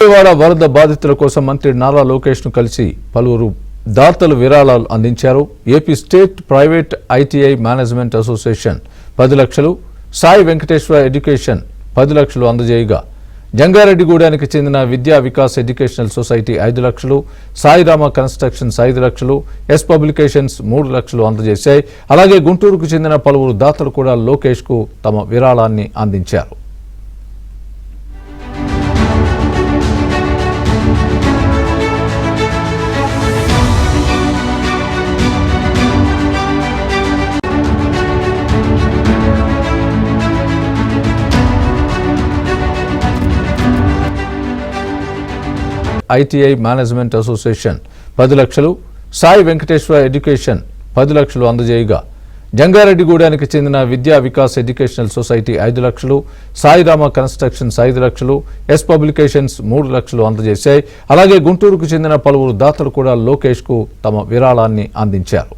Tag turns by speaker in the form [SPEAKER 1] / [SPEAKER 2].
[SPEAKER 1] విజయవాడ వరద బాధితుల కోసం మంత్రి నారా లోకేష్ ను కలిసి పలువురు దాతలు విరాళాలు అందించారు. AP state private ITI management association 10 లక్షలు, సాయి వెంకటేశ్వర ఎడ్యుకేషన్ 10 లక్షలు అందజేయగా జంగారెడ్డిగూడానికి చెందిన విద్యా వికాస్ ఎడ్యుకేషనల్ సొసైటీ 5 లక్షలు, సాయిరామ కన్స్ట్రక్షన్స్ 5 లక్షలు, ఎస్ పబ్లికేషన్స్ 3 లక్షలు అందజేశాయి. అలాగే గుంటూరుకు చెందిన పలువురు దాతలు కూడా లోకేష్ కు తమ విరాళాన్ని అందించారు. ఐటీఐ మేనేజ్మెంట్ అసోసియేషన్ 10 లక్షలు, సాయి వెంకటేశ్వర ఎడ్యుకేషన్ 10 లక్షలు అందజేయగా జంగారెడ్డిగూడానికి చెందిన విద్యా వికాస్ ఎడ్యుకేషనల్ సొసైటీ 5 లక్షలు, సాయిరామ కన్స్ట్రక్షన్స్ 5 లక్షలు, ఎస్ పబ్లికేషన్స్ 3 లక్షలు అందజేశాయి. అలాగే గుంటూరుకు చెందిన పలువురు దాతలు కూడా లోకేష్ కు తమ విరాళాన్ని అందించారు.